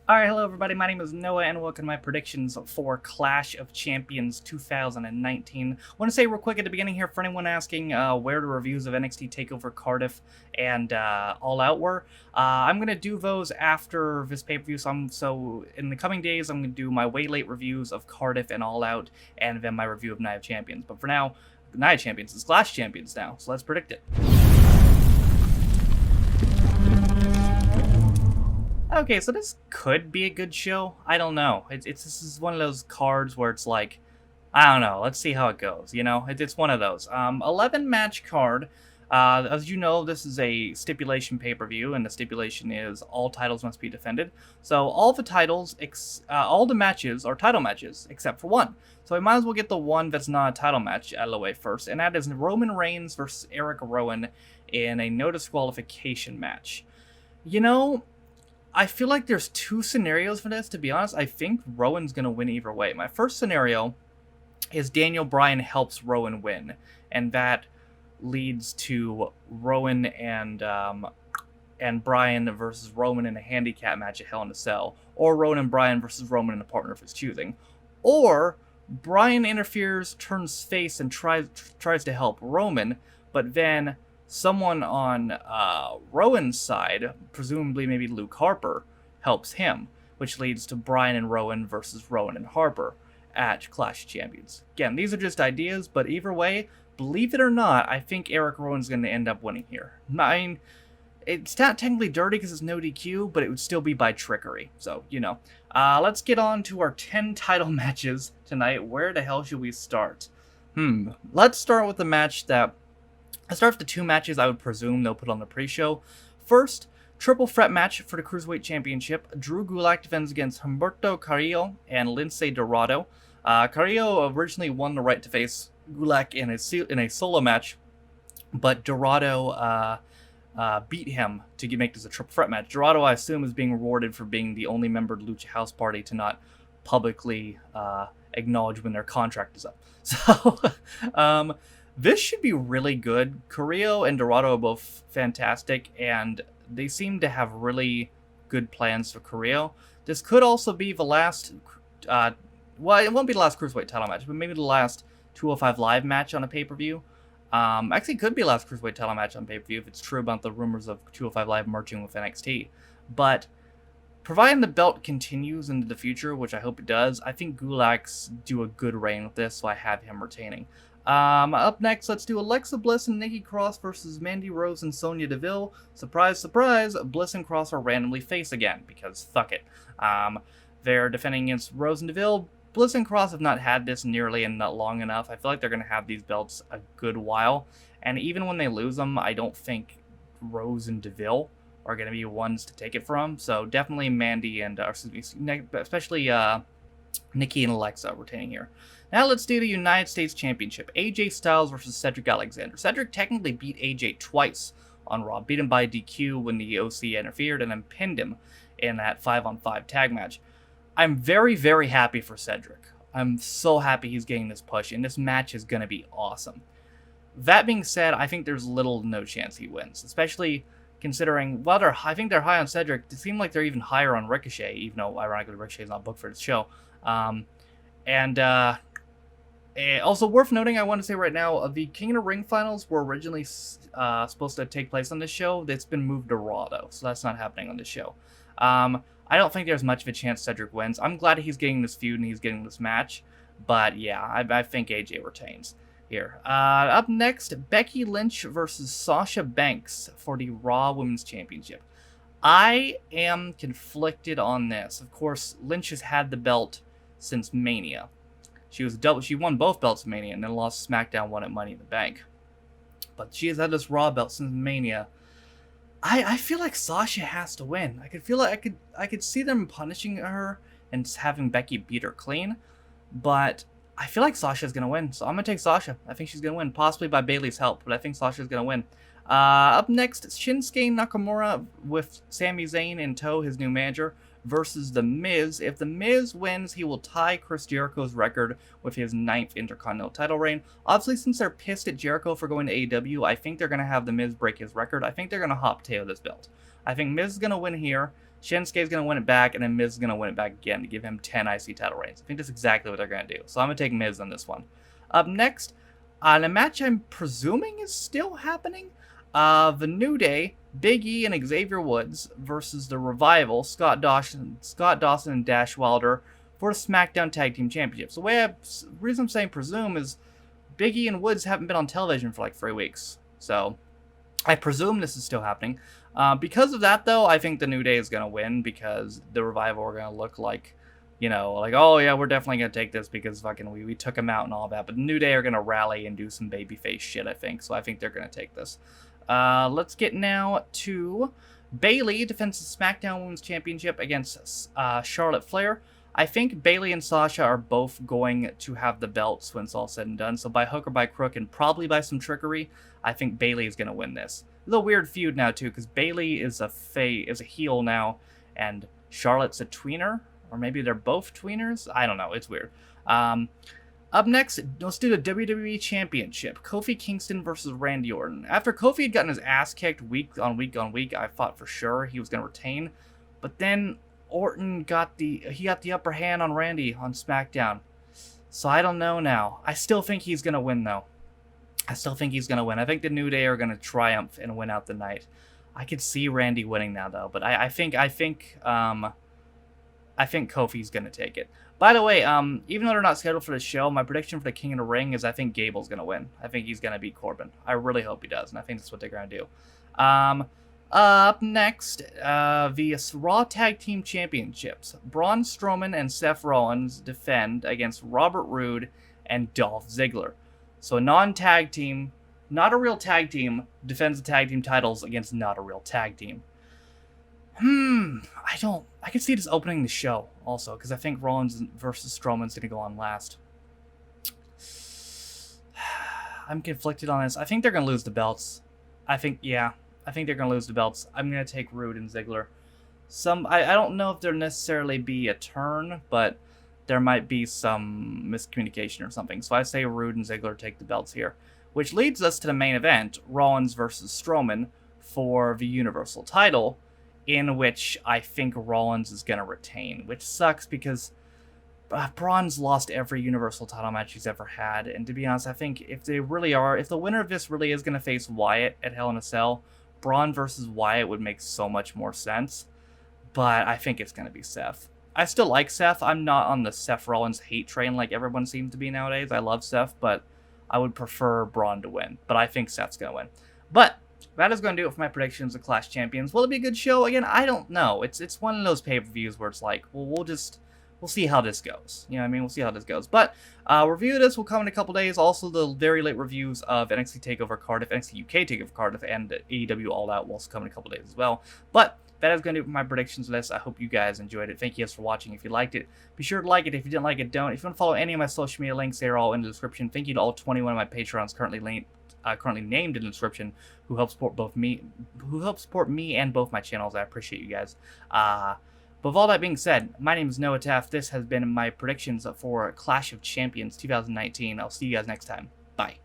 Alright, hello everybody, my name is Noah and welcome to my predictions for Clash of Champions 2019. I want to say real quick at the beginning here, for anyone asking where the reviews of NXT TakeOver Cardiff and All Out were, I'm going to do those after this pay-per-view, so in the coming days I'm going to do my way late reviews of Cardiff and All Out, and then my review of Night of Champions. But for now, Night of Champions is Clash Champions now, so let's predict it. Okay, so this could be a good show. I don't know. This is one of those cards where it's like, I don't know. Let's see how it goes. You know, it's one of those. 11 match card. As you know, this is a stipulation pay-per-view, and the stipulation is all titles must be defended. So all the titles, all the matches are title matches except for one. So I might as well get the one that's not a title match out of the way first, and that is Roman Reigns versus Eric Rowan in a no disqualification match. You know, I feel like there's two scenarios for this, to be honest. I think Rowan's going to win either way. My first scenario is Daniel Bryan helps Rowan win, and that leads to Rowan and Bryan versus Roman in a handicap match at Hell in a Cell, or Rowan and Bryan versus Roman in a partner of his choosing, or Bryan interferes, turns face, and tries to help Roman, but then someone on Rowan's side, presumably maybe Luke Harper, helps him, which leads to Bryan and Rowan versus Rowan and Harper at Clash of Champions. Again, these are just ideas, but either way, believe it or not, I think Eric Rowan's going to end up winning here. I mean, it's not technically dirty because it's no DQ, but it would still be by trickery. So, you know. Let's get on to our 10 title matches tonight. Where the hell should we start? Let's start with the match that... Let's start with the two matches I would presume they'll put on the pre-show. First, triple threat match for the Cruiserweight Championship. Drew Gulak defends against Humberto Carrillo and Lince Dorado. Carrillo originally won the right to face Gulak in a solo match, but Dorado beat him to make this a triple threat match. Dorado, I assume, is being rewarded for being the only member of the Lucha House Party to not publicly acknowledge when their contract is up. So, this should be really good. Carrillo and Dorado are both fantastic, and they seem to have really good plans for Carrillo. This could also be the last, well, it won't be the last Cruiserweight title match, but maybe the last 205 Live match on a pay-per-view. Actually, it could be the last Cruiserweight title match on pay-per-view if it's true about the rumors of 205 Live merging with NXT. But providing the belt continues into the future, which I hope it does, I think Gulak's do a good reign with this, so I have him retaining. Up next, let's do Alexa Bliss and Nikki Cross versus Mandy Rose and Sonya Deville. Surprise, surprise, Bliss and Cross are randomly face again, because fuck it. They're defending against Rose and Deville. Bliss and Cross have not had this nearly and not long enough. I feel like they're going to have these belts a good while, and even when they lose them, I don't think Rose and Deville are going to be ones to take it from. So definitely Mandy and, especially Nikki and Alexa retaining here. Now let's do the United States Championship. AJ Styles versus Cedric Alexander. Cedric technically beat AJ twice on Raw. Beat him by DQ when the OC interfered and then pinned him in that 5-on-5 tag match. I'm very, very happy for Cedric. I'm so happy he's getting this push, and this match is going to be awesome. That being said, I think there's little to no chance he wins, especially considering, well, I think they're high on Cedric. It seems like they're even higher on Ricochet, even though, ironically, Ricochet is not booked for this show. Also worth noting, I want to say right now, the King of the Ring finals were originally supposed to take place on this show. It's been moved to Raw, though, so that's not happening on this show. I don't think there's much of a chance Cedric wins. I'm glad he's getting this feud and he's getting this match, but yeah, I think AJ retains here. Up next, Becky Lynch versus Sasha Banks for the Raw Women's Championship. I am conflicted on this. Of course, Lynch has had the belt since Mania. She won both belts in Mania and then lost SmackDown 1 at Money in the Bank. But she has had this Raw belt since Mania. I feel like Sasha has to win. I could see them punishing her and having Becky beat her clean, but I feel like Sasha's gonna win, so I'm gonna take Sasha. I think she's gonna win, possibly by Bayley's help, but I think Sasha's gonna win. Up next, Shinsuke Nakamura with Sami Zayn in tow, his new manager, versus The Miz. If The Miz wins, he will tie Chris Jericho's record with his 9th Intercontinental title reign. Obviously, since they're pissed at Jericho for going to AEW, I think they're going to have The Miz break his record. I think they're going to hot potato this belt. I think Miz is going to win here. Shinsuke's going to win it back, and then Miz is going to win it back again to give him 10 IC title reigns. I think that's exactly what they're going to do. So I'm going to take Miz on this one. Up next, in a match I'm presuming is still happening, the New Day, Big E and Xavier Woods versus the Revival, Scott Dawson and Dash Wilder for the SmackDown Tag Team Championships. The reason I'm saying presume is Big E and Woods haven't been on television for like 3 weeks. So I presume this is still happening. Because of that, though, I think the New Day is going to win because the Revival are going to look like, like, oh, yeah, we're definitely going to take this because fucking we took them out and all that. But the New Day are going to rally and do some babyface shit, I think. So I think they're going to take this. Let's get now to Bayley defends the SmackDown Women's Championship against Charlotte Flair. I think Bayley and Sasha are both going to have the belts when it's all said and done. So by hook or by crook and probably by some trickery, I think Bayley is going to win this. It's a weird feud now too, because Bayley is a heel now, and Charlotte's a tweener, or maybe they're both tweeners. I don't know. It's weird. Up next, let's do the WWE Championship. Kofi Kingston versus Randy Orton. After Kofi had gotten his ass kicked week on week on week, I thought for sure he was going to retain. But then Orton got the upper hand on Randy on SmackDown. So I don't know now. I still think he's going to win, though. I think the New Day are going to triumph and win out the night. I could see Randy winning now, though. But I think Kofi's going to take it. By the way, even though they're not scheduled for the show, my prediction for the King of the Ring is I think Gable's going to win. I think he's going to beat Corbin. I really hope he does, and I think that's what they're going to do. Up next, the Raw Tag Team Championships. Braun Strowman and Seth Rollins defend against Robert Roode and Dolph Ziggler. So a non-tag team, not a real tag team, defends the tag team titles against not a real tag team. I can see this opening the show also, because I think Rollins versus Strowman's going to go on last. I'm conflicted on this. I think they're going to lose the belts. I think they're going to lose the belts. I'm going to take Roode and Ziggler. I don't know if there'll necessarily be a turn, but there might be some miscommunication or something. So I say Roode and Ziggler take the belts here. Which leads us to the main event, Rollins versus Strowman for the Universal title, in which I think Rollins is going to retain, which sucks because Braun's lost every Universal title match he's ever had. And to be honest, I think if the winner of this really is going to face Wyatt at Hell in a Cell, Braun versus Wyatt would make so much more sense. But I think it's going to be Seth. I still like Seth. I'm not on the Seth Rollins hate train like everyone seems to be nowadays. I love Seth, but I would prefer Braun to win. But I think Seth's going to win. But that is going to do it for my predictions of Clash Champions. Will it be a good show? Again, I don't know. It's one of those pay-per-views where it's like, well, we'll see how this goes. You know what I mean? We'll see how this goes. But review of this will come in a couple days. Also, the very late reviews of NXT TakeOver Cardiff, NXT UK TakeOver Cardiff, and AEW All Out will also come in a couple days as well. But that is going to do it for my predictions list. I hope you guys enjoyed it. Thank you guys for watching. If you liked it, be sure to like it. If you didn't like it, don't. If you want to follow any of my social media links, they're all in the description. Thank you to all 21 of my Patreons currently named in the description who help support me and both my channels. I appreciate you guys. But with all that being said, my name is Noah Taft. This has been my predictions for Clash of Champions 2019. I'll see you guys next time. Bye.